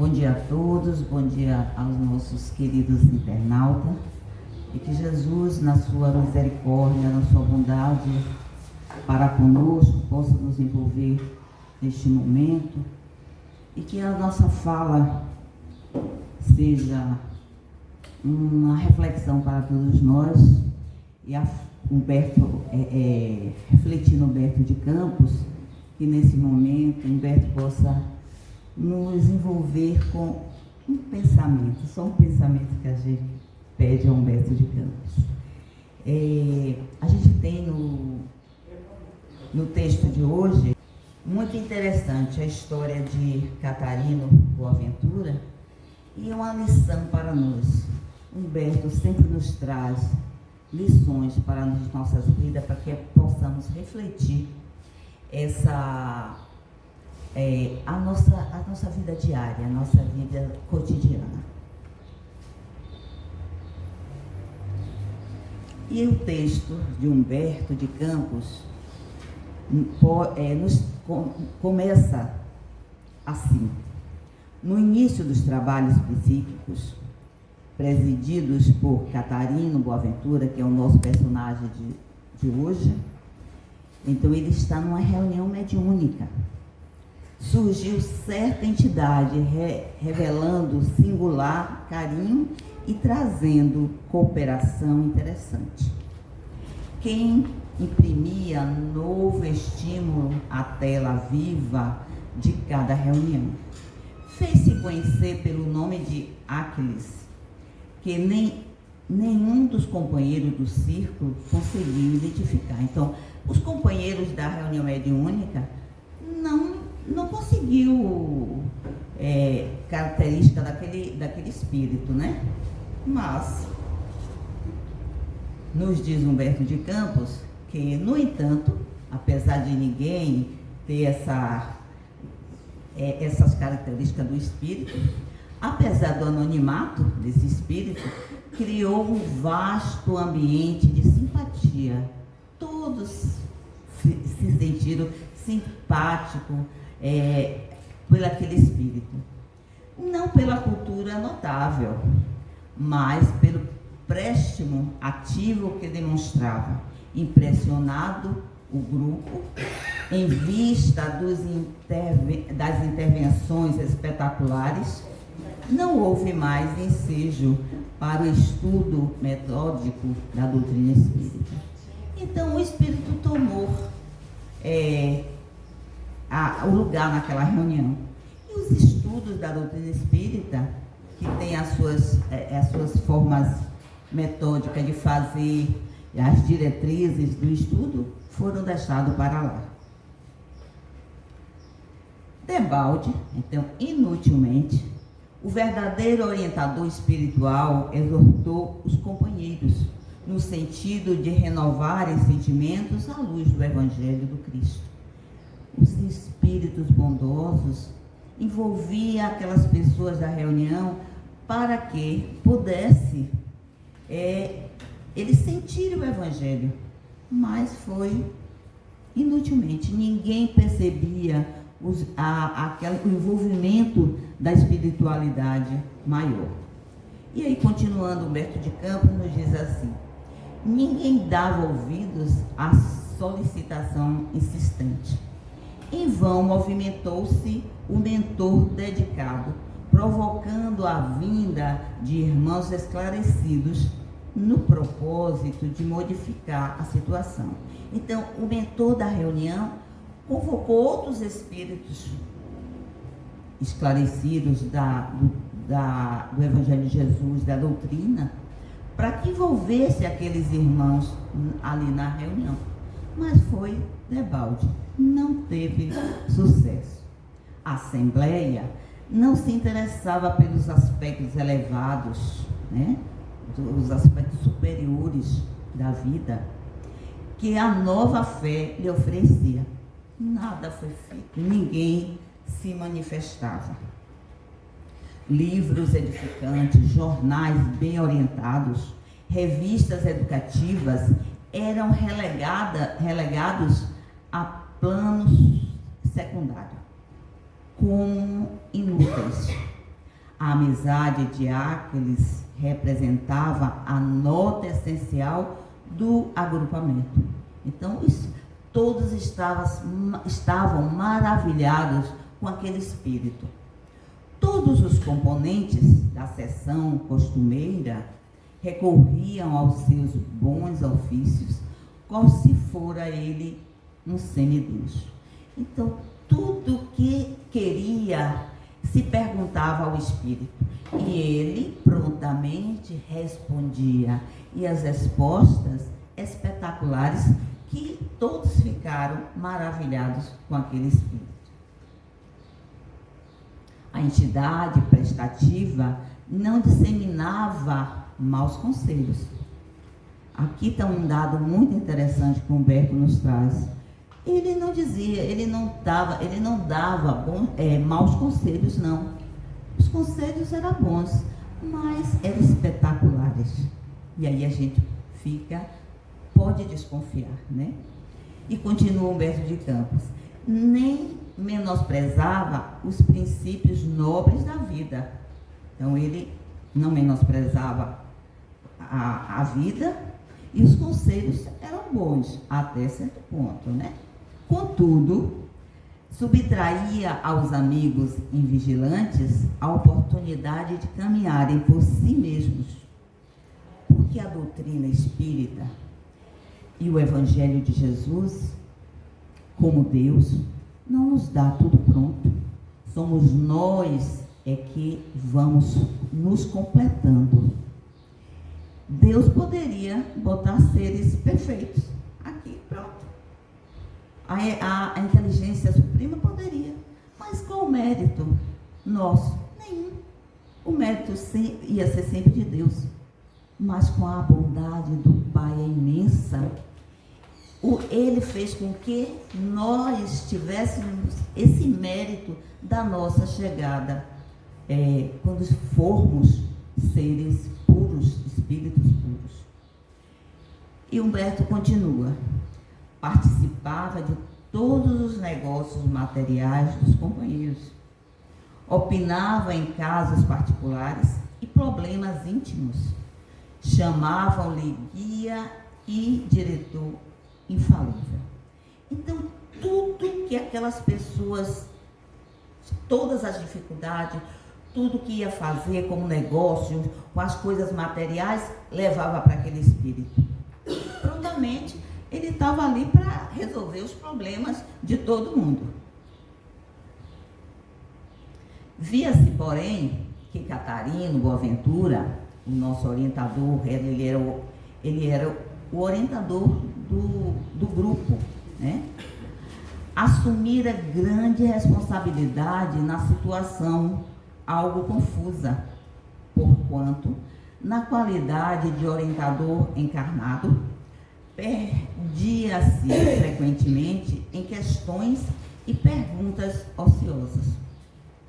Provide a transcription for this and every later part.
Bom dia a todos, bom dia aos nossos queridos internautas, e que Jesus, na sua misericórdia, na sua bondade para conosco, possa nos envolver neste momento, e que a nossa fala seja uma reflexão para todos nós, e refletindo Humberto de Campos, que nesse momento Humberto possa nos envolver com um pensamento, só um pensamento que a gente pede a Humberto de Campos. A gente tem no texto de hoje, muito interessante, a história de Catarino Boaventura, e uma lição para nós. Humberto sempre nos traz lições para as nossas vidas, para que possamos refletir a nossa vida diária, a nossa vida cotidiana. E o texto de Humberto de Campos começa assim: no início dos trabalhos psíquicos, presididos por Catarino Boaventura, que é o nosso personagem de hoje, então ele está numa reunião mediúnica. Surgiu certa entidade revelando singular carinho e trazendo cooperação interessante. Quem imprimia novo estímulo à tela viva de cada reunião. Fez-se conhecer pelo nome de Aquiles, que nenhum dos companheiros do círculo conseguiu identificar. Então, os companheiros da reunião mediúnica não conseguiu característica daquele espírito, né? Mas nos diz Humberto de Campos que, no entanto, apesar de ninguém ter essas características do espírito, apesar do anonimato desse espírito, criou um vasto ambiente de simpatia. Todos se sentiram simpáticos por aquele espírito. Não pela cultura notável, mas pelo préstimo ativo que demonstrava. Impressionado o grupo, em vista das intervenções espetaculares, não houve mais ensejo para o estudo metódico da doutrina espírita. Então o espírito tomou o lugar naquela reunião. E os estudos da doutrina espírita, que tem as suas formas metódicas de fazer, as diretrizes do estudo, foram deixados para lá. Debalde, então, inutilmente, o verdadeiro orientador espiritual exortou os companheiros no sentido de renovarem sentimentos à luz do Evangelho do Cristo. Os espíritos bondosos envolviam aquelas pessoas da reunião para que pudesse eles sentirem o Evangelho, mas foi inutilmente. Ninguém percebia o envolvimento da espiritualidade maior. E aí, continuando, Humberto de Campos nos diz assim: ninguém dava ouvidos à solicitação insistente. Em vão movimentou-se o mentor dedicado, provocando a vinda de irmãos esclarecidos no propósito de modificar a situação. Então, o mentor da reunião convocou outros espíritos esclarecidos do Evangelho de Jesus, da doutrina, para que envolvesse aqueles irmãos ali na reunião. Mas foi debalde, não teve sucesso. A Assembleia não se interessava pelos aspectos elevados, né? Os aspectos superiores da vida que a nova fé lhe oferecia. Nada foi feito, ninguém se manifestava. Livros edificantes, jornais bem orientados, revistas educativas eram relegados a planos secundários, como inúteis. A amizade de Áquiles representava a nota essencial do agrupamento. Então, todos estavam maravilhados com aquele espírito. Todos os componentes da sessão costumeira recorriam aos seus bons ofícios, qual se fora ele um semideus. Então, tudo que queria se perguntava ao espírito, e ele prontamente respondia, e as respostas espetaculares que todos ficaram maravilhados com aquele espírito. A entidade prestativa não disseminava maus conselhos. Aqui está um dado muito interessante que o Humberto nos traz. Ele não dizia, ele não dava maus conselhos, não. Os conselhos eram bons, mas eram espetaculares. E aí a gente pode desconfiar, né? E continua Humberto de Campos. Nem menosprezava os princípios nobres da vida. Então ele não menosprezava a vida, e os conselhos eram bons até certo ponto, né? Contudo, subtraía aos amigos invigilantes a oportunidade de caminharem por si mesmos, porque a doutrina espírita e o Evangelho de Jesus, como Deus, não nos dá tudo pronto. Somos nós que vamos nos completando. Deus poderia botar seres perfeitos aqui, pronto. A inteligência suprema poderia, mas qual o mérito nosso? Nenhum. O mérito ia ser sempre de Deus, mas com a bondade do Pai imensa, Ele fez com que nós tivéssemos esse mérito da nossa chegada, quando formos seres puros, espíritos puros. E Humberto continua: participava de todos os negócios materiais dos companheiros, opinava em casos particulares e problemas íntimos, chamavam-lhe guia e diretor infalível. Então, tudo que aquelas pessoas, todas as dificuldades, tudo que ia fazer como negócio, com as coisas materiais, levava para aquele espírito. Prontamente, ele estava ali para resolver os problemas de todo mundo. Via-se, porém, que Catarino Boaventura, o nosso orientador, ele era o orientador do grupo, né? Assumira grande responsabilidade na situação algo confusa, porquanto, na qualidade de orientador encarnado, perdia-se frequentemente em questões e perguntas ociosas.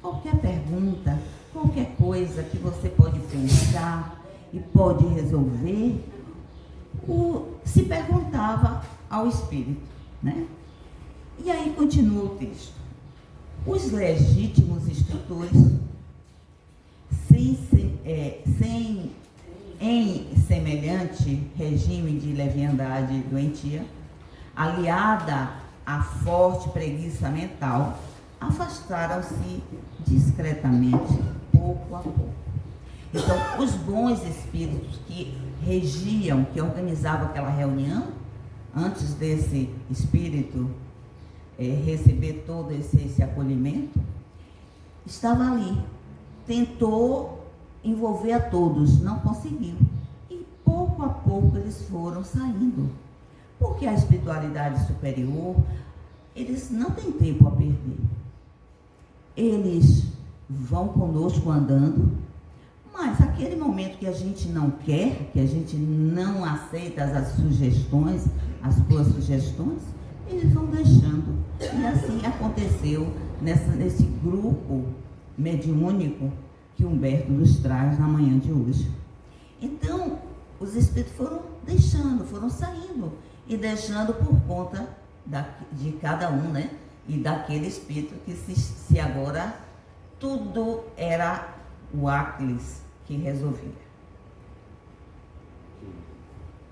Qualquer pergunta, qualquer coisa que você pode pensar e pode resolver, se perguntava ao espírito, né? E aí continua o texto. Os legítimos instrutores, em semelhante regime de leviandade doentia, aliada à forte preguiça mental, afastaram-se discretamente, pouco a pouco. Então, os bons espíritos que regiam, que organizavam aquela reunião, antes desse espírito receber todo esse acolhimento, estava ali, tentou envolver a todos, não conseguiu. E pouco a pouco eles foram saindo, porque a espiritualidade superior, eles não têm tempo a perder. Eles vão conosco andando, mas aquele momento que a gente não quer, que a gente não aceita as sugestões, as boas sugestões, eles vão deixando. E assim aconteceu nesse grupo mediúnico que Humberto nos traz na manhã de hoje. Então, os espíritos foram deixando, foram saindo e deixando por conta de cada um, né? E daquele espírito que se agora tudo era o Áquiles que resolvia.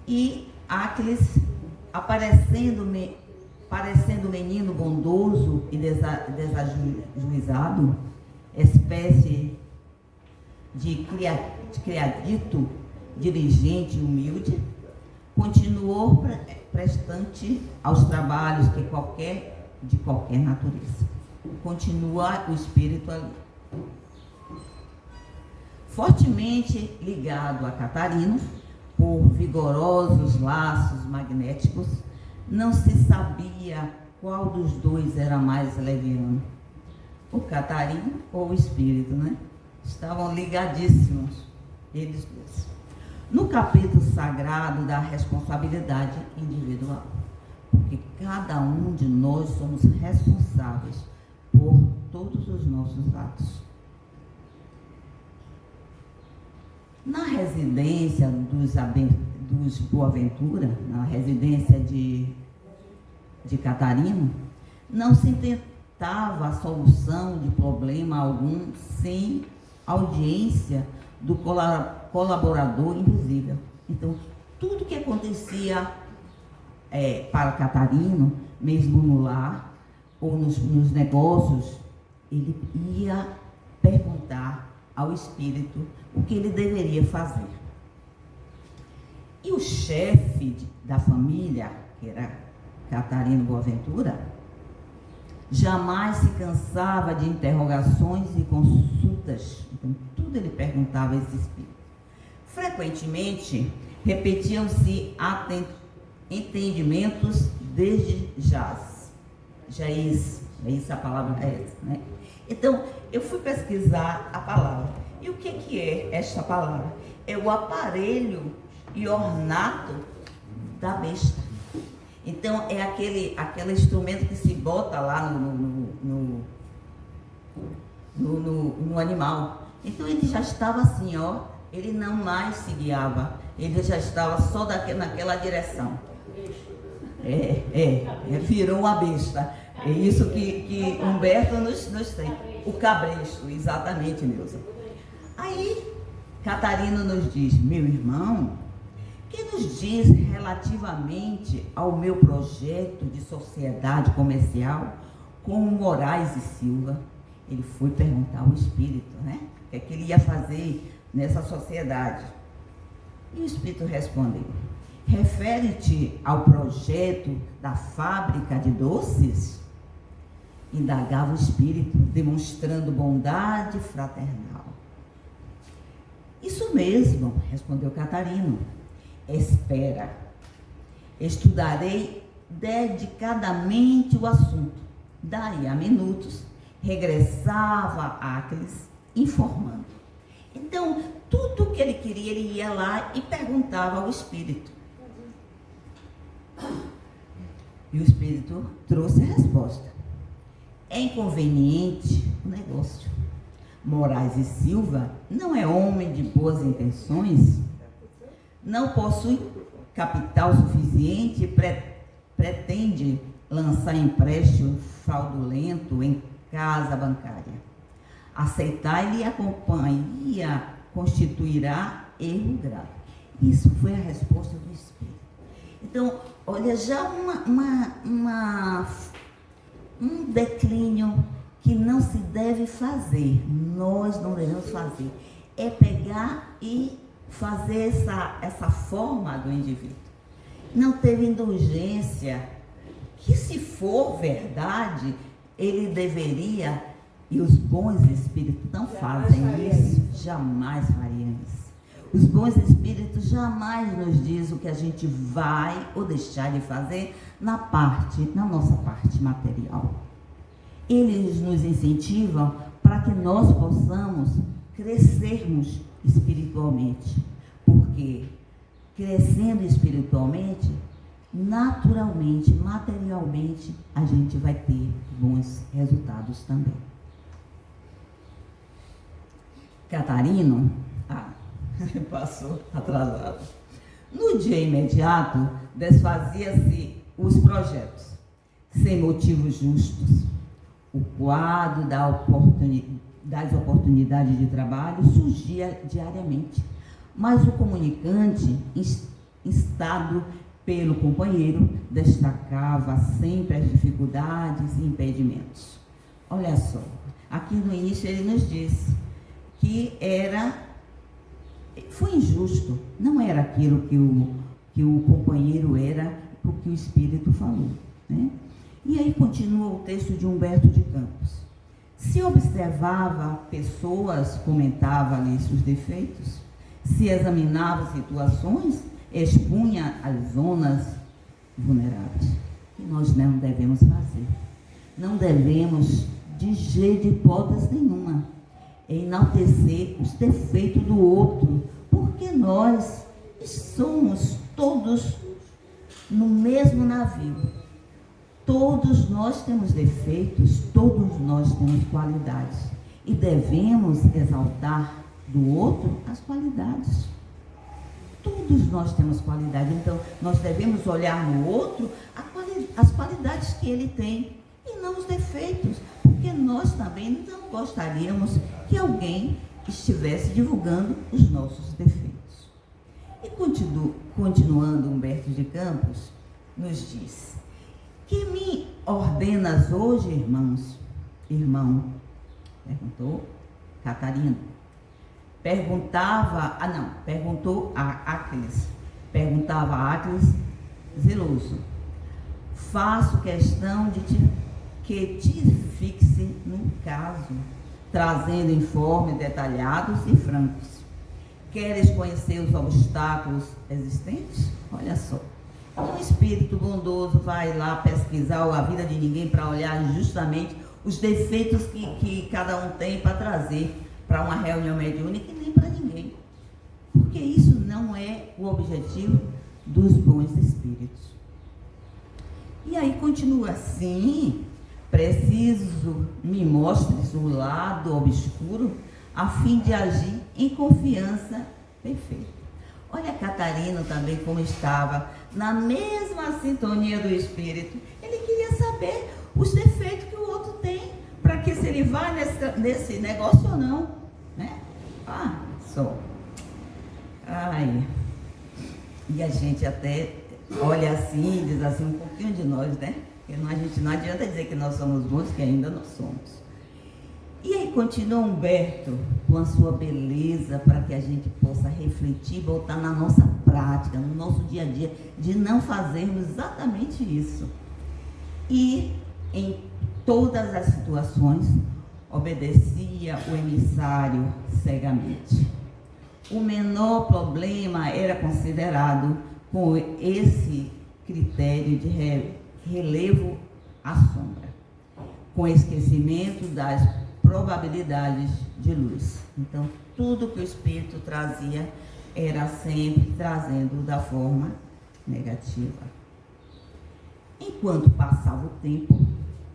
E Áquiles, parecendo menino bondoso e desajuizado, espécie de criadito, dirigente humilde, continuou prestante aos trabalhos de qualquer natureza. Continua o espírito ali. Fortemente ligado a Catarino, por vigorosos laços magnéticos, não se sabia qual dos dois era mais leviano, o Catarino ou o espírito, né? Estavam ligadíssimos, eles dois. No capítulo sagrado da responsabilidade individual, porque cada um de nós somos responsáveis por todos os nossos atos. Na residência dos Boaventura, na residência de Catarino, não se tentava a solução de problema algum sem audiência do colaborador invisível. Então, tudo que acontecia para Catarino, mesmo no lar ou nos negócios, ele ia perguntar ao espírito o que ele deveria fazer. E o chefe da família, que era Catarino Boaventura, jamais se cansava de interrogações e consultas. Então, tudo ele perguntava a esse espírito. Frequentemente, repetiam-se entendimentos desde jaz. A palavra é essa, né? Então, eu fui pesquisar a palavra. E o que é esta palavra? É o aparelho e ornato da besta. Então, é aquele instrumento que se bota lá no animal. Então, ele já estava assim, ó. Ele não mais se guiava. Ele já estava só naquela direção. Virou uma besta. É isso que Humberto nos tem. O cabresto, exatamente, Neuza. Aí, Catarino nos diz: meu irmão, que nos diz relativamente ao meu projeto de sociedade comercial com Moraes e Silva? Ele foi perguntar ao espírito, né? O que é que ele ia fazer nessa sociedade? E o espírito respondeu: refere-te ao projeto da fábrica de doces? Indagava o espírito, demonstrando bondade fraternal. Isso mesmo, respondeu Catarino. Espera, estudarei dedicadamente o assunto. Daí a minutos, regressava Áquiles informando. Então, tudo o que ele queria, ele ia lá e perguntava ao espírito. E o espírito trouxe a resposta. É inconveniente o negócio. Moraes e Silva não é homem de boas intenções, não possui capital suficiente e pretende lançar empréstimo fraudulento em casa bancária. Aceitar-lhe a companhia constituirá erro grave. Isso foi a resposta do espírito. Então, olha, já um declínio que não se deve fazer, nós não devemos fazer, é pegar e fazer essa forma do indivíduo. Não teve indulgência, que se for verdade, ele deveria, e os bons espíritos não fazem isso, jamais fariam isso. Os bons espíritos jamais nos dizem o que a gente vai ou deixar de fazer na nossa parte material. Eles nos incentivam para que nós possamos crescermos espiritualmente. Porque crescendo espiritualmente, naturalmente, materialmente, a gente vai ter bons resultados também. Catarino, passou atrasado. No dia imediato, desfazia-se os projetos, sem motivos justos. O quadro da das oportunidades de trabalho surgia diariamente, mas o comunicante, instado pelo companheiro, destacava sempre as dificuldades e impedimentos. Olha só, aqui no início ele nos disse que foi injusto, não era aquilo que o companheiro era, o que o Espírito falou, né? E aí continua o texto de Humberto de Campos. Se observava pessoas, comentava-lhe seus defeitos, se examinava situações, expunha as zonas vulneráveis. Que nós não devemos fazer. Não devemos, de jeito, de hipótese nenhuma, enaltecer os defeitos do outro, porque nós somos todos no mesmo navio. Todos nós temos defeitos, todos nós temos qualidades e devemos exaltar do outro as qualidades. Todos nós temos qualidade, então nós devemos olhar no outro as qualidades que ele tem e não os defeitos, porque nós também não gostaríamos que alguém estivesse divulgando os nossos defeitos. E continuando, Humberto de Campos nos diz: que me ordenas hoje, irmão? Perguntou Catarina. Perguntou a Acles. Perguntava a Acles, zeloso. Faço questão de que te fixe no caso, trazendo informes detalhados e francos. Queres conhecer os obstáculos existentes? Olha só. Um espírito bondoso vai lá pesquisar a vida de ninguém para olhar justamente os defeitos que cada um tem para trazer para uma reunião mediúnica e nem para ninguém. Porque isso não é o objetivo dos bons espíritos. E aí continua assim: preciso me mostres o lado obscuro a fim de agir em confiança perfeita. Olha Catarina também como estava na mesma sintonia do Espírito. Ele queria saber os defeitos que o outro tem, para que se ele vai nesse negócio ou não, né? Só. Ai. E a gente até olha assim, diz assim um pouquinho de nós, né? Porque a gente não adianta dizer que nós somos bons, que ainda não somos. E aí continua Humberto com a sua beleza para que a gente possa refletir, botar na nossa prática, no nosso dia a dia, de não fazermos exatamente isso. E em todas as situações obedecia o emissário cegamente. O menor problema era considerado com esse critério de relevo à sombra, com esquecimento das probabilidades de luz. Então, tudo que o Espírito trazia era sempre trazendo da forma negativa. Enquanto passava o tempo,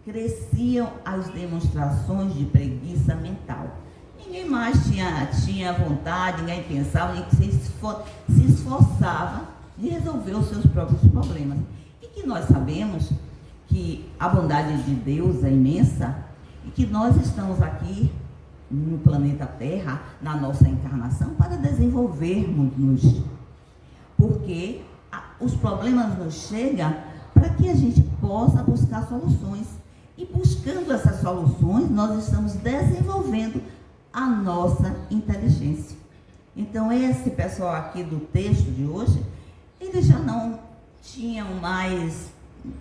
cresciam as demonstrações de preguiça mental. Ninguém mais tinha vontade, ninguém pensava, ninguém se esforçava de resolver os seus próprios problemas. E que nós sabemos que a bondade de Deus é imensa, e que nós estamos aqui no planeta Terra, na nossa encarnação, para desenvolvermos-nos. Porque os problemas nos chegam para que a gente possa buscar soluções. E buscando essas soluções, nós estamos desenvolvendo a nossa inteligência. Então, esse pessoal aqui do texto de hoje, eles já não tinham mais,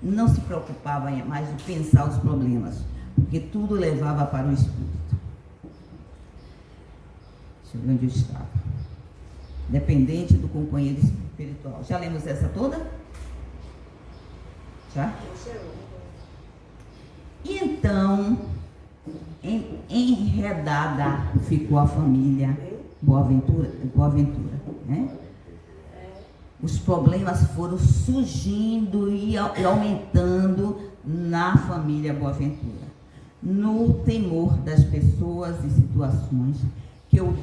não se preocupavam mais de pensar os problemas, porque tudo levava para o espírito. Deixa eu ver onde eu estava. Dependente do companheiro espiritual. Já lemos essa toda? Já? E então, enredada ficou a família Boaventura, né? Os problemas foram surgindo e aumentando na família Boaventura, no temor das pessoas e situações, que o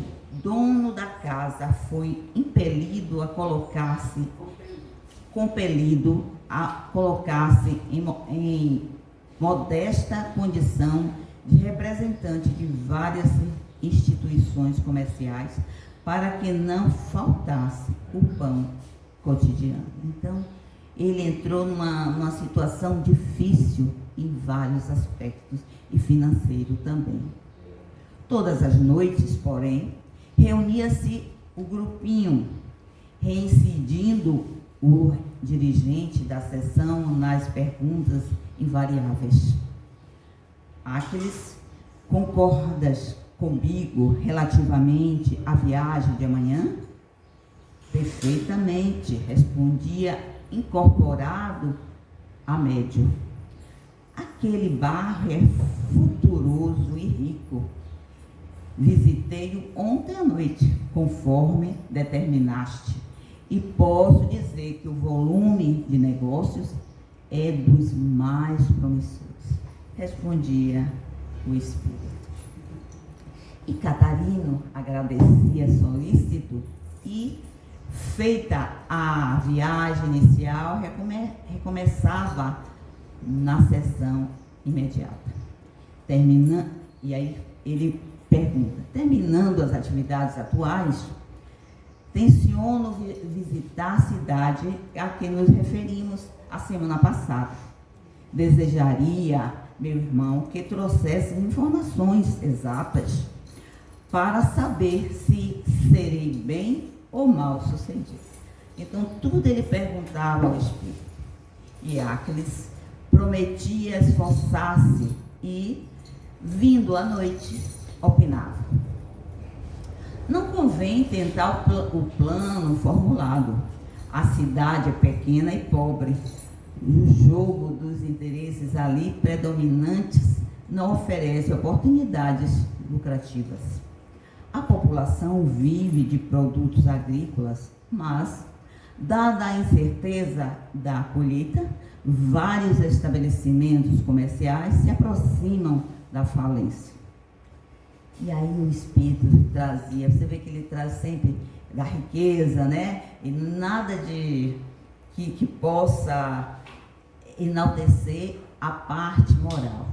dono da casa foi compelido a colocar-se em modesta condição de representante de várias instituições comerciais para que não faltasse o pão cotidiano. Então, ele entrou numa situação difícil em vários aspectos e financeiro também. Todas as noites, porém, reunia-se o grupinho, reincidindo o dirigente da sessão nas perguntas invariáveis. Aqueles concordas comigo relativamente à viagem de amanhã? Perfeitamente, respondia incorporado a médio. Aquele bairro é futuroso e rico. Visitei-o ontem à noite, conforme determinaste, e posso dizer que o volume de negócios é dos mais promissores, respondia o espírito. E Catarino agradecia solícito e, feita a viagem inicial, recomeçava na sessão imediata. E aí ele pergunta: terminando as atividades atuais, tenciono visitar a cidade a que nos referimos a semana passada. Desejaria, meu irmão, que trouxesse informações exatas para saber se serei bem ou mal sucedido. Então, tudo ele perguntava ao espírito. E Áquiles prometia esforçar-se e, vindo à noite, opinava: não convém tentar o plano formulado. A cidade é pequena e pobre. O jogo dos interesses ali predominantes não oferece oportunidades lucrativas. A população vive de produtos agrícolas, mas, dada a incerteza da colheita, vários estabelecimentos comerciais se aproximam da falência. E aí o espírito trazia, você vê que ele traz sempre da riqueza, né? E nada de que possa enaltecer a parte moral.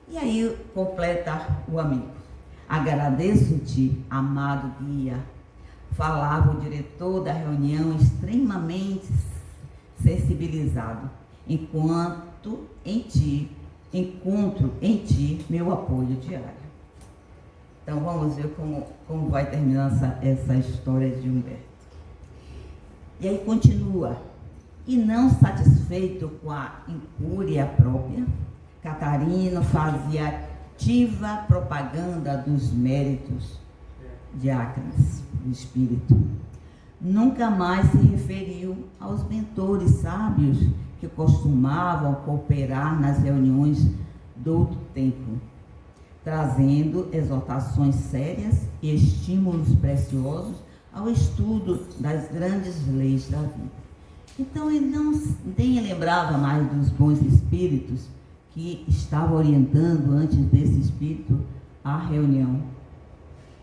E aí completa o amigo: agradeço-te, amado guia. Falava o diretor da reunião, extremamente sensibilizado, enquanto encontro em ti meu apoio diário. Então vamos ver como vai terminar essa história de Humberto. E aí continua: e não satisfeito com a incúria própria, Catarino fazia ativa propaganda dos méritos de Áquiles, do espírito. Nunca mais se referiu aos mentores sábios que costumavam cooperar nas reuniões do outro tempo, trazendo exortações sérias e estímulos preciosos ao estudo das grandes leis da vida. Então ele nem lembrava mais dos bons espíritos que estava orientando antes desse espírito a reunião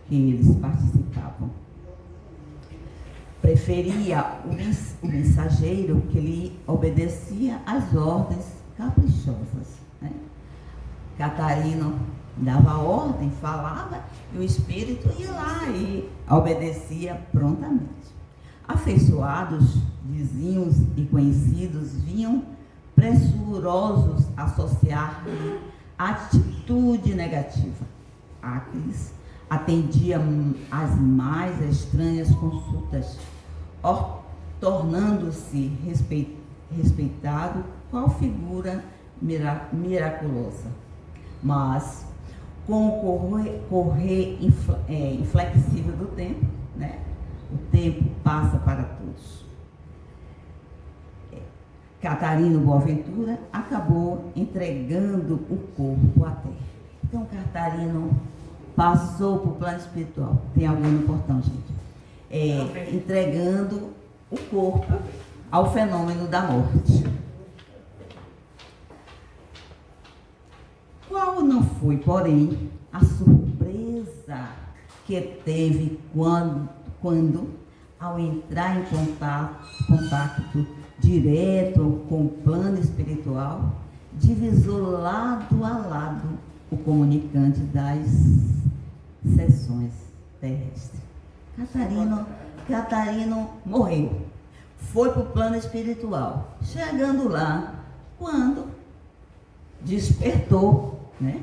que eles participavam. Preferia o mensageiro que lhe obedecia às ordens caprichosas, né? Catarino dava ordem, falava, e o espírito ia lá e obedecia prontamente. Afeiçoados, vizinhos e conhecidos vinham pressurosos associar-lhe atitude negativa. Áquiles atendia às mais estranhas consultas, tornando-se respeitado qual figura miraculosa. Mas, com o correr inflexível do tempo, né? O tempo passa para todos. Catarino Boaventura acabou entregando o corpo à terra. Então, Catarino passou para o plano espiritual. Tem algo importante, gente. Entregando o corpo ao fenômeno da morte. Qual não foi, porém, a surpresa que teve quando ao entrar em contato direto com o plano espiritual, divisou lado a lado o comunicante das sessões terrestres. Catarino morreu, foi para o plano espiritual. Chegando lá, quando despertou, né?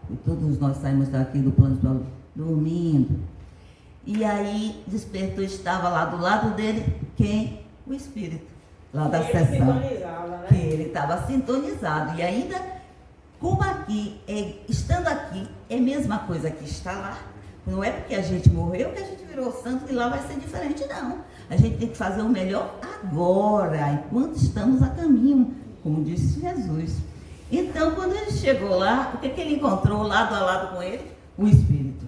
E todos nós saímos daqui do plano espiritual dormindo. E aí despertou, estava lá do lado dele, quem? O espírito, lá da sessão. Né? Que ele estava sintonizado. E ainda, como aqui, estando aqui, é a mesma coisa que está lá. Não é porque a gente morreu que a gente virou santo, que lá vai ser diferente, não. A gente tem que fazer o melhor agora, enquanto estamos a caminho, como disse Jesus. Então, quando ele chegou lá, o que ele encontrou lado a lado com ele? O espírito.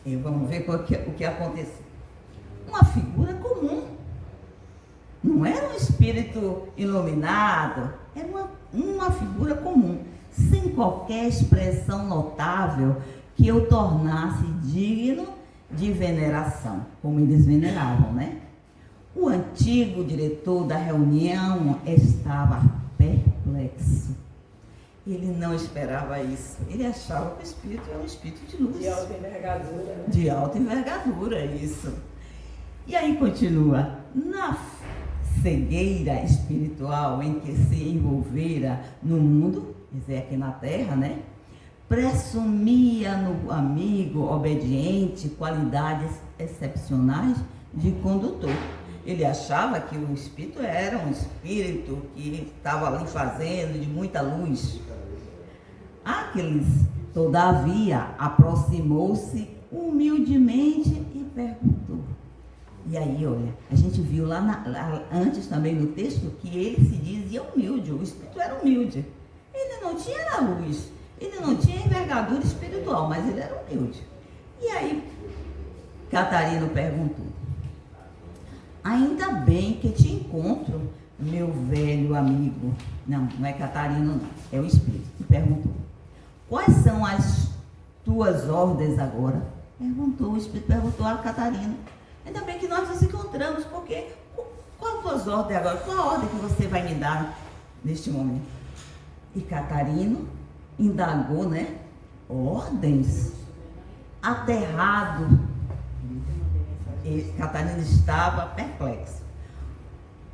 E vamos ver o que aconteceu. Uma figura comum. Não era um espírito iluminado, era uma figura comum, sem qualquer expressão notável que o tornasse digno de veneração, como eles veneravam, né? O antigo diretor da reunião estava perplexo. Ele não esperava isso. Ele achava que o espírito era um espírito de luz. De alta envergadura, né? De alta envergadura, isso. E aí continua. Na cegueira espiritual em que se envolvera no mundo, quer dizer, aqui na terra, né? Presumia no amigo obediente qualidades excepcionais de condutor. Ele achava que o espírito era um espírito que estava ali fazendo de muita luz. Todavia, aproximou-se humildemente e perguntou. E aí, olha, a gente viu lá antes também no texto que ele se dizia humilde, o espírito era humilde. Ele não tinha a luz, ele não tinha envergadura espiritual, mas ele era humilde. E aí, Catarino perguntou: ainda bem que te encontro, meu velho amigo. Não é Catarino, não, é o espírito. E perguntou: quais são as tuas ordens agora? O espírito perguntou a Catarino. Ainda bem que nós nos encontramos, porque qual as tuas ordens agora? Qual a ordem que você vai me dar neste momento? E Catarino indagou, né? Ordens? Aterrado. E Catarino estava perplexo.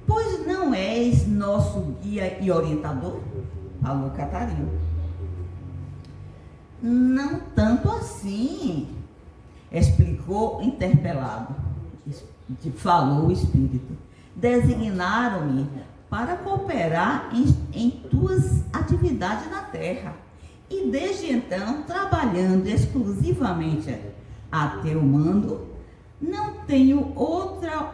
Pois não és nosso guia e orientador? Falou Catarino. Não tanto assim, explicou interpelado. Falou o espírito. Designaram-me para cooperar em tuas atividades na terra. E desde então, trabalhando exclusivamente a teu mando, não tenho outra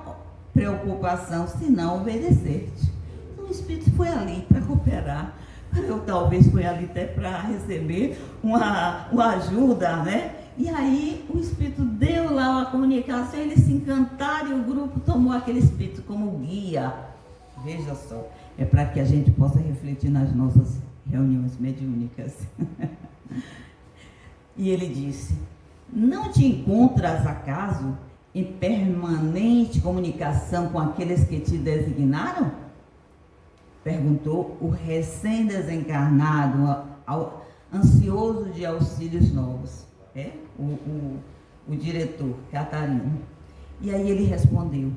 preocupação senão obedecer-te. Então, o espírito foi ali para cooperar. Eu talvez fui ali até para receber uma ajuda, né? E aí o espírito deu lá a comunicação, eles se encantaram e o grupo tomou aquele espírito como guia. Veja só, é para que a gente possa refletir nas nossas reuniões mediúnicas. E ele disse: não te encontras acaso em permanente comunicação com aqueles que te designaram? Perguntou o recém-desencarnado, ansioso de auxílios novos. O diretor, Catarino. E aí ele respondeu: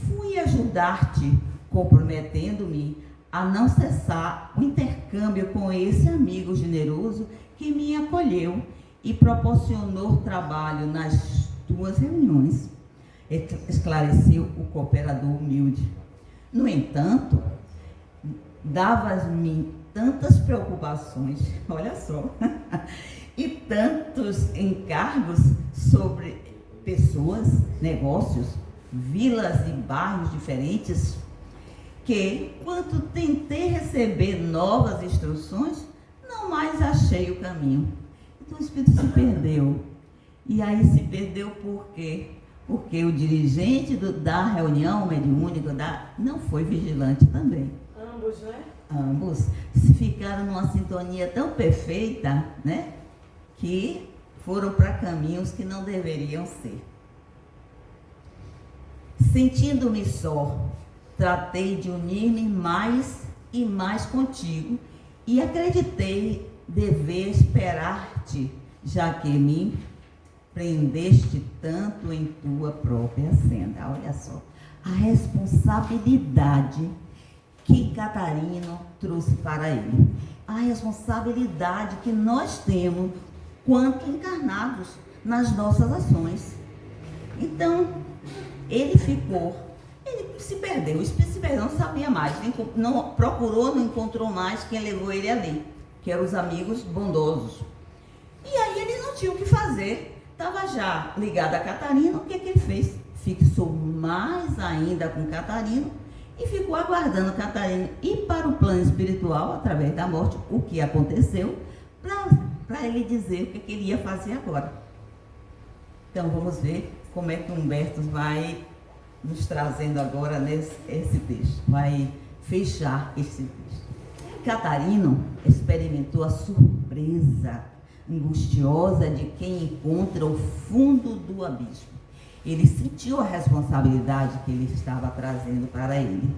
fui ajudar-te, comprometendo-me a não cessar o intercâmbio com esse amigo generoso que me acolheu e proporcionou trabalho nas tuas reuniões, esclareceu o cooperador humilde. No entanto, davas-me tantas preocupações, olha só, e tantos encargos sobre pessoas, negócios, vilas e bairros diferentes, que, quando tentei receber novas instruções, não mais achei o caminho. Então o espírito se perdeu. E aí se perdeu por quê? Porque o dirigente da reunião mediúnica não foi vigilante também. Ambos, né? Ambos se ficaram numa sintonia tão perfeita, né? Que foram para caminhos que não deveriam ser. Sentindo-me só, tratei de unir-me mais e mais contigo e acreditei dever esperar-te, já que me prendeste tanto em tua própria senda. Olha só, a responsabilidade que Catarino trouxe para ele. A responsabilidade que nós temos quanto encarnados nas nossas ações. Então, ele se perdeu, não sabia mais, não procurou, não encontrou mais quem levou ele ali, que eram os amigos bondosos. E aí ele não tinha o que fazer, estava já ligado a Catarino. O que ele fez? Fixou mais ainda com Catarino e ficou aguardando Catarino ir para o plano espiritual, através da morte, o que aconteceu, para ele dizer o que ele ia fazer agora. Então vamos ver como é que Humberto vai nos trazendo agora esse texto, vai fechar esse texto. Catarino experimentou a surpresa angustiosa de quem encontra o fundo do abismo. Ele sentiu a responsabilidade que ele estava trazendo para ele.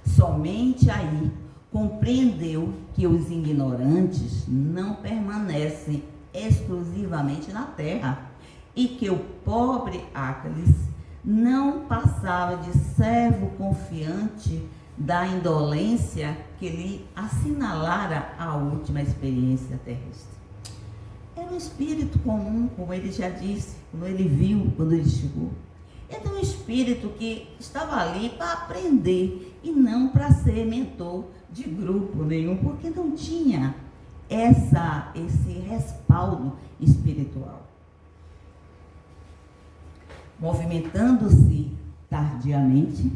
Somente aí compreendeu que os ignorantes não permanecem exclusivamente na terra e que o pobre Ácales não passava de servo confiante da indolência que lhe assinalara a última experiência terrestre. Era um espírito comum, como ele já disse, como ele viu quando ele chegou. Era um espírito que estava ali para aprender e não para ser mentor de grupo nenhum, porque não tinha esse respaldo espiritual. Movimentando-se tardiamente,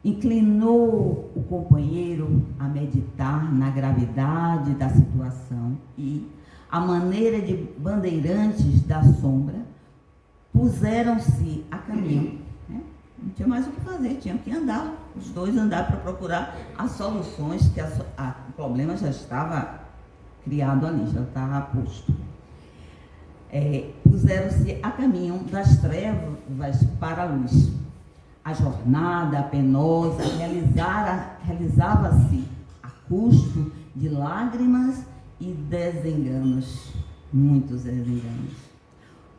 inclinou o companheiro a meditar na gravidade da situação e, à maneira de bandeirantes da sombra, puseram-se a caminho. Né? Não tinha mais o que fazer, tinham que andar, os dois andar para procurar as soluções, que o problema já estava criado ali, já estava posto. Puseram-se a caminho das trevas para a luz. A jornada penosa realizava-se a custo de lágrimas e desenganos, muitos desenganos.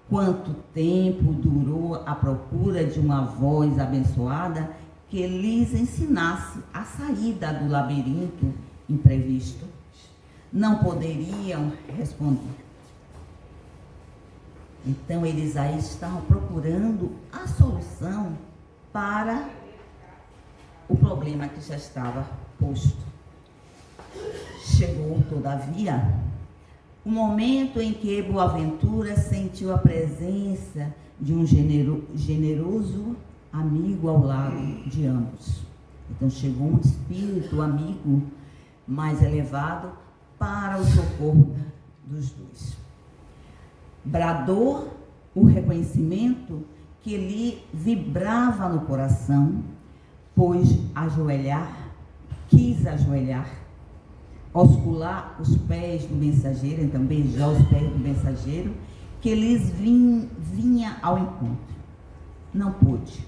Quanto tempo durou a procura de uma voz abençoada que lhes ensinasse a saída do labirinto imprevisto? Não poderiam responder. Então eles aí estavam procurando a solução para o problema que já estava posto. Chegou, todavia, o momento em que Boaventura sentiu a presença de um generoso amigo ao lado de ambos. Então chegou um espírito amigo mais elevado para o socorro dos dois. Bradou o reconhecimento que lhe vibrava no coração, pois quis ajoelhar, oscular os pés do mensageiro, então beijar os pés do mensageiro, que lhes vinha ao encontro. Não pôde,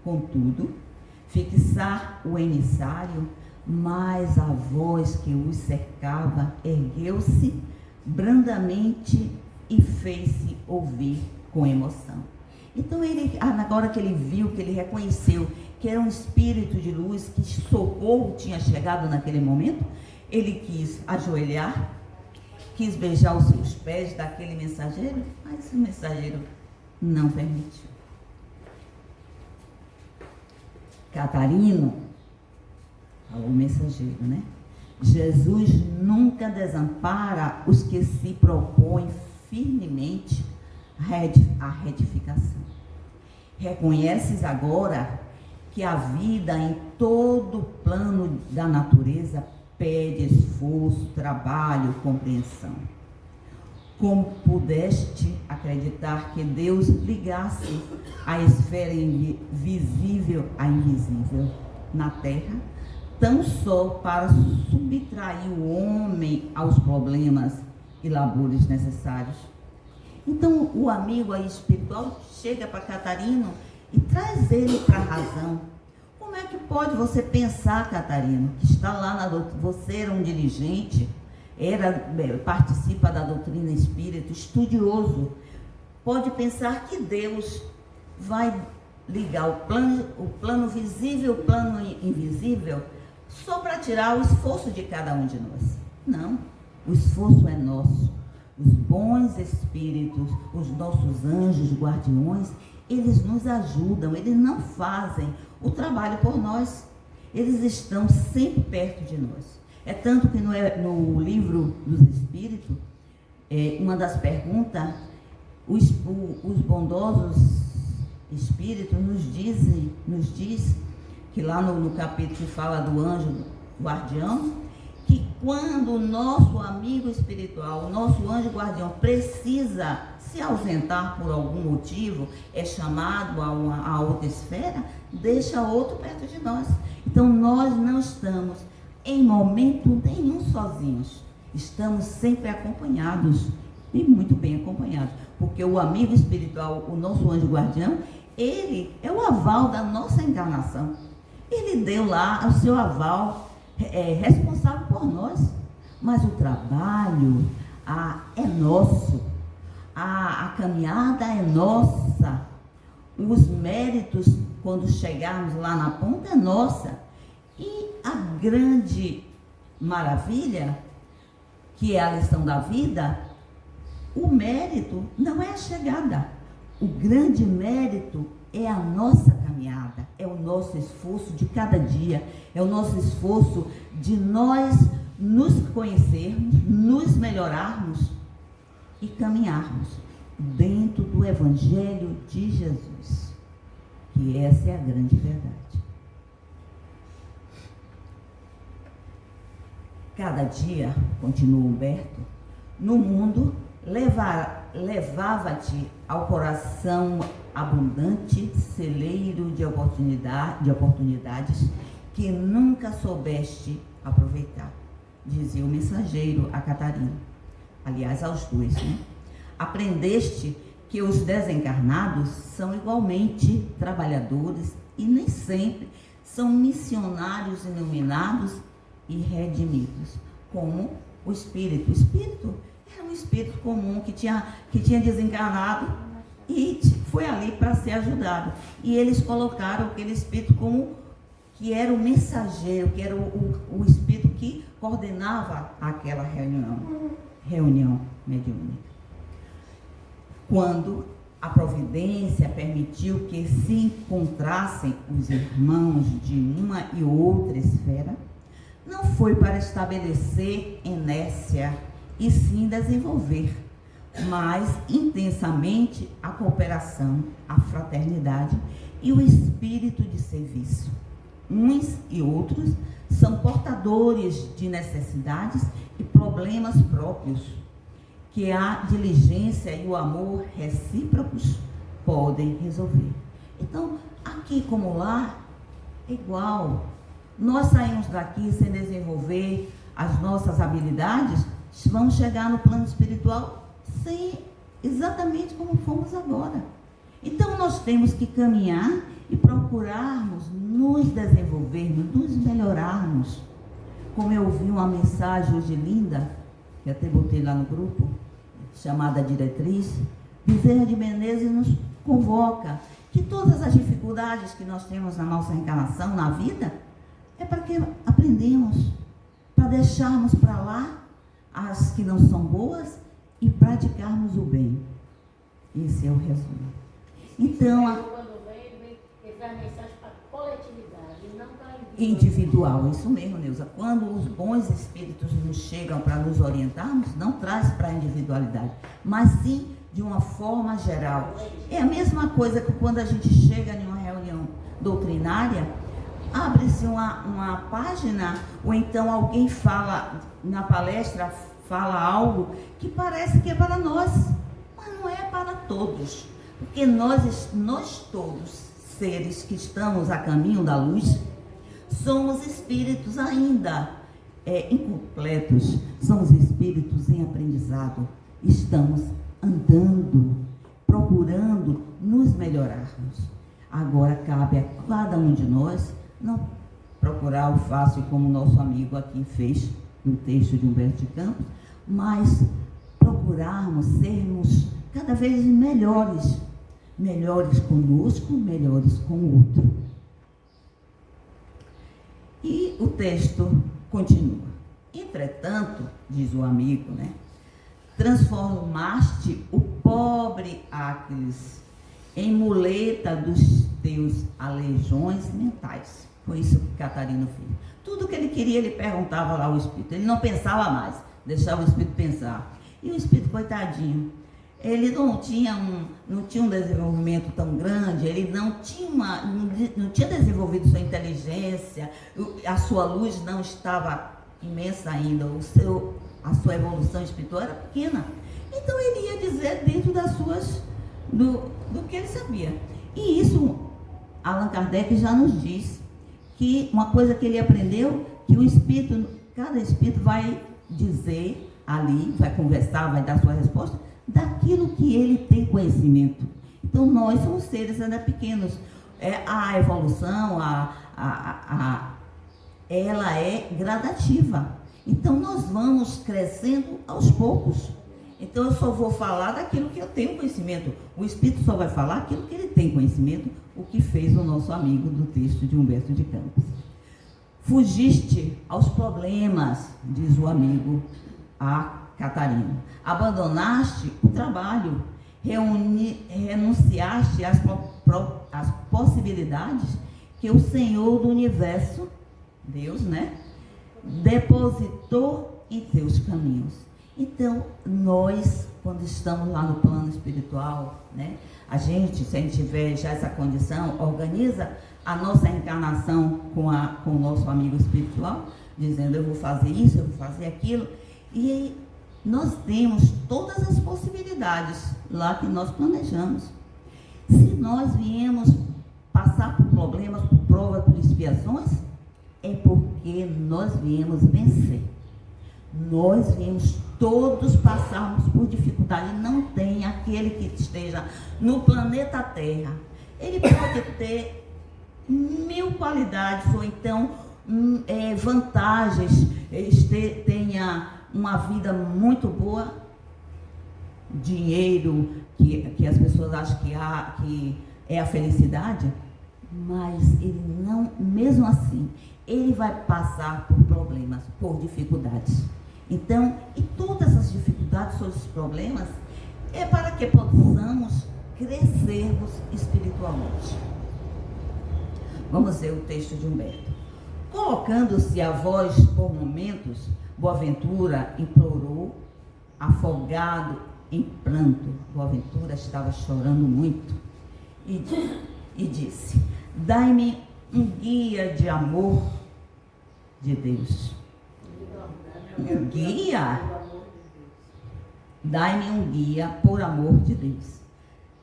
contudo, fixar o emissário, mas a voz que os cercava ergueu-se brandamente e fez-se ouvir com emoção. Então, agora que ele viu, que ele reconheceu que era um espírito de luz, que socorro tinha chegado naquele momento, ele quis ajoelhar, quis beijar os seus pés daquele mensageiro, mas o mensageiro não permitiu. Catarino, o mensageiro, né? Jesus nunca desampara os que se propõem firmemente a retificação. Reconheces agora que a vida em todo o plano da natureza pede esforço, trabalho, compreensão. Como pudeste acreditar que Deus ligasse a esfera visível à invisível na terra, tão só para subtrair o homem aos problemas e labores necessários? Então, o amigo aí espiritual chega para Catarino e traz ele para a razão. Como é que pode você pensar, Catarino, que está lá na doutrina, você era um dirigente, participa da doutrina espírita, estudioso, pode pensar que Deus vai ligar o plano visível, o plano invisível, só para tirar o esforço de cada um de nós. Não, o esforço é nosso. Os bons espíritos, os nossos anjos guardiões, eles nos ajudam, eles não fazem o trabalho por nós. Eles estão sempre perto de nós. É tanto que no livro dos Espíritos, uma das perguntas, os bondosos Espíritos nos diz que lá no capítulo que fala do anjo guardião, que quando o nosso amigo espiritual, o nosso anjo guardião precisa se ausentar por algum motivo, é chamado a outra esfera, deixa outro perto de nós. Então nós não estamos em momento nenhum sozinhos, estamos sempre acompanhados, e muito bem acompanhados, porque o amigo espiritual, o nosso anjo guardião, ele é o aval da nossa encarnação. Ele deu lá o seu aval, responsável por nós, mas o trabalho é nosso, a caminhada é nossa, os méritos, quando chegarmos lá na ponta, é nossa. E a grande maravilha, que é a lição da vida, o mérito não é a chegada. O grande mérito é a nossa caminhada, é o nosso esforço de cada dia, é o nosso esforço de nós nos conhecermos, nos melhorarmos e caminharmos dentro do Evangelho de Jesus, que essa é a grande verdade. Cada dia, continua Humberto, no mundo levava-te ao coração abundante, celeiro de oportunidades que nunca soubeste aproveitar, dizia o mensageiro a Catarina, aliás aos dois, né? Aprendeste que os desencarnados são igualmente trabalhadores e nem sempre são missionários iluminados e redimidos, como o espírito. O espírito era um espírito comum que tinha desencarnado e foi ali para ser ajudado. E eles colocaram aquele espírito como que era o mensageiro, que era o espírito que coordenava aquela reunião mediúnica. Quando a providência permitiu que se encontrassem os irmãos de uma e outra esfera, não foi para estabelecer inércia e sim desenvolver mais intensamente a cooperação, a fraternidade e o espírito de serviço. Uns e outros são portadores de necessidades e problemas próprios, que a diligência e o amor recíprocos podem resolver. Então, aqui como lá, é igual. Nós saímos daqui sem desenvolver as nossas habilidades, vamos chegar no plano espiritual exatamente como fomos agora. Então, nós temos que caminhar e procurarmos nos desenvolvermos, nos melhorarmos. Como eu ouvi uma mensagem hoje linda, que até botei lá no grupo, chamada Diretriz, Bezerra de Menezes nos convoca que todas as dificuldades que nós temos na nossa encarnação, na vida, é para que aprendemos, para deixarmos para lá as que não são boas e praticarmos o bem. Esse é o resumo. Então, quando vem, ele traz mensagem para a coletividade, não para individual, isso mesmo, Neuza. Quando os bons espíritos nos chegam para nos orientarmos, não traz para a individualidade, mas sim de uma forma geral. É a mesma coisa que quando a gente chega em uma reunião doutrinária, abre-se uma página, ou então alguém fala na palestra, fala algo que parece que é para nós, mas não é para todos, porque nós todos, seres que estamos a caminho da luz, somos espíritos ainda incompletos, somos espíritos em aprendizado, estamos andando, procurando nos melhorarmos. Agora cabe a cada um de nós não procurar o fácil como nosso amigo aqui fez, no texto de Humberto de Campos, mas procurarmos sermos cada vez melhores, melhores conosco, melhores com o outro. E o texto continua. Entretanto, diz o amigo, né? Transformaste o pobre Aquiles em muleta dos teus aleijões mentais. Foi isso que Catarino fez. Tudo que ele queria, ele perguntava lá ao Espírito. Ele não pensava mais, deixava o Espírito pensar. E o Espírito, coitadinho, ele não tinha um desenvolvimento tão grande, ele não tinha desenvolvido sua inteligência, a sua luz não estava imensa ainda, a sua evolução espiritual era pequena. Então ele ia dizer dentro do que ele sabia. E isso, Allan Kardec já nos diz, que uma coisa que ele aprendeu, que o Espírito, cada Espírito vai dizer ali, vai conversar, vai dar sua resposta, daquilo que ele tem conhecimento. Então nós somos seres ainda pequenos. A evolução, ela é gradativa. Então nós vamos crescendo aos poucos. Então eu só vou falar daquilo que eu tenho conhecimento. O Espírito só vai falar aquilo que ele tem conhecimento, o que fez o nosso amigo do texto de Humberto de Campos. Fugiste aos problemas, diz o amigo a Catarina. Abandonaste o trabalho, renunciaste às possibilidades que o Senhor do Universo, Deus, né, depositou em teus caminhos. Então, nós, quando estamos lá no plano espiritual, né, se a gente tiver já essa condição, organiza a nossa encarnação com o nosso amigo espiritual, dizendo, eu vou fazer isso, eu vou fazer aquilo, e nós temos todas as possibilidades lá que nós planejamos. Se nós viemos passar por problemas, por provas, por expiações, é porque nós viemos vencer. Nós viemos todos passarmos por dificuldade. Não tem aquele que esteja no planeta Terra. Ele pode ter 1000 qualidades, ou então vantagens, tenha uma vida muito boa, dinheiro, que as pessoas acham que é a felicidade, mas ele não, mesmo assim, ele vai passar por problemas, por dificuldades. Então, e todas as dificuldades, todos os problemas, é para que possamos crescermos espiritualmente. Vamos ver o texto de Humberto. Colocando-se a voz por momentos, Boaventura implorou, afogado em pranto. Boaventura estava chorando muito e disse, dai-me um guia de amor de Deus. Um guia? Dai-me um guia por amor de Deus.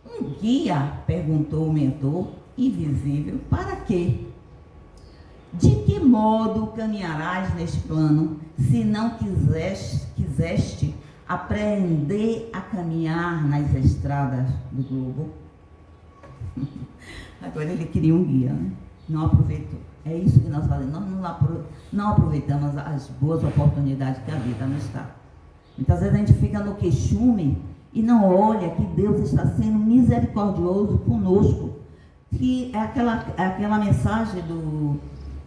Um guia? Perguntou o mentor invisível, para quê? De que modo caminharás neste plano, se não quiseste aprender a caminhar nas estradas do globo? Agora ele queria um guia, né? Não aproveitou. É isso que nós fazemos. Nós não aproveitamos as boas oportunidades que a vida nos dá. Muitas vezes a gente fica no queixume e não olha que Deus está sendo misericordioso conosco. Que é aquela mensagem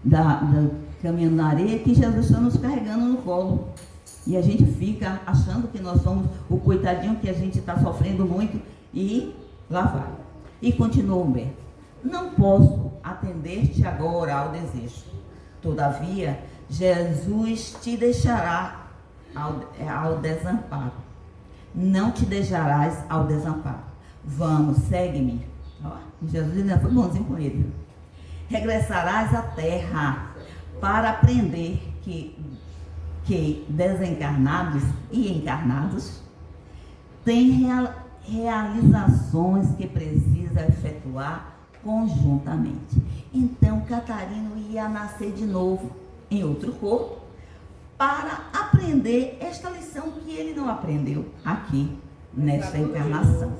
da caminhando na areia, que Jesus está nos carregando no colo. E a gente fica achando que nós somos o coitadinho, que a gente está sofrendo muito, e lá vai. E continuou Humberto. Não posso atender-te agora ao desejo. Todavia, Jesus te deixará ao desamparo. Não te deixarás ao desamparo. Vamos, segue-me. Jesus ainda foi bonzinho com ele. Regressarás à terra para aprender que desencarnados e encarnados têm realizações que precisa efetuar conjuntamente. Então Catarino ia nascer de novo em outro corpo para aprender esta lição que ele não aprendeu aqui nesta encarnação.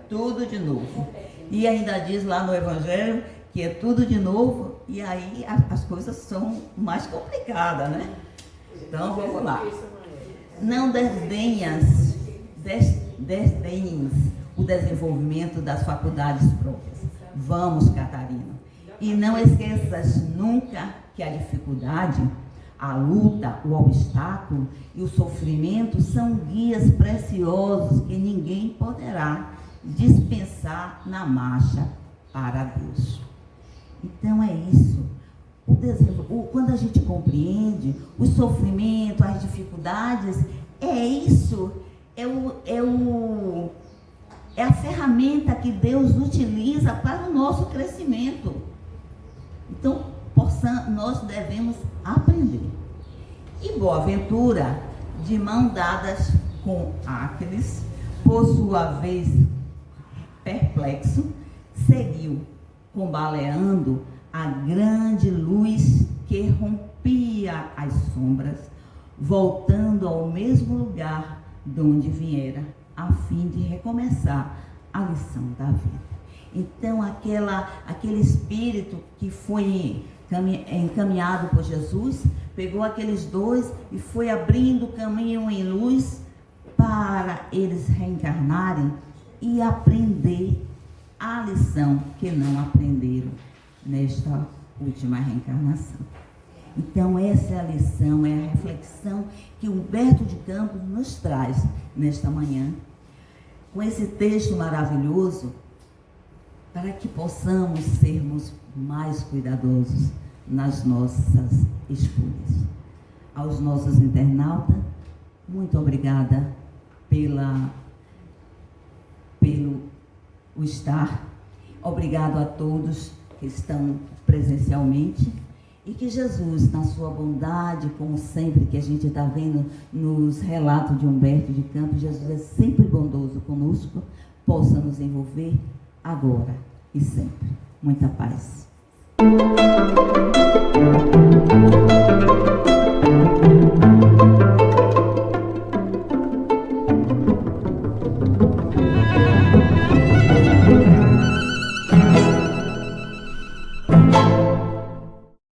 Tudo de novo. E ainda diz lá no Evangelho que é tudo de novo, e aí as coisas são mais complicadas, né? Então vamos lá. Não desdenhes o desenvolvimento das faculdades próprias. Vamos, Catarina. E não esqueças nunca que a dificuldade, a luta, o obstáculo e o sofrimento são guias preciosos que ninguém poderá dispensar na marcha para Deus. Então é isso. Quando a gente compreende o sofrimento, as dificuldades, é isso, é a ferramenta que Deus utiliza para o nosso crescimento. Então, nós devemos aprender. E Boaventura, de mão dadas com Áquiles, por sua vez perplexo, seguiu, combaleando a grande luz que rompia as sombras, voltando ao mesmo lugar de onde viera, a fim de recomeçar a lição da vida. Então, aquele espírito que foi encaminhado por Jesus, pegou aqueles dois e foi abrindo caminho em luz para eles reencarnarem e aprender a lição que não aprenderam nesta última reencarnação. Então essa é a lição, é a reflexão que Humberto de Campos nos traz nesta manhã, com esse texto maravilhoso, para que possamos sermos mais cuidadosos nas nossas escolhas. Aos nossos internautas, muito obrigada pelo estar. Obrigado a todos que estão presencialmente e que Jesus, na sua bondade, como sempre que a gente está vendo nos relatos de Humberto de Campos, Jesus é sempre bondoso conosco, possa nos envolver agora e sempre. Muita paz.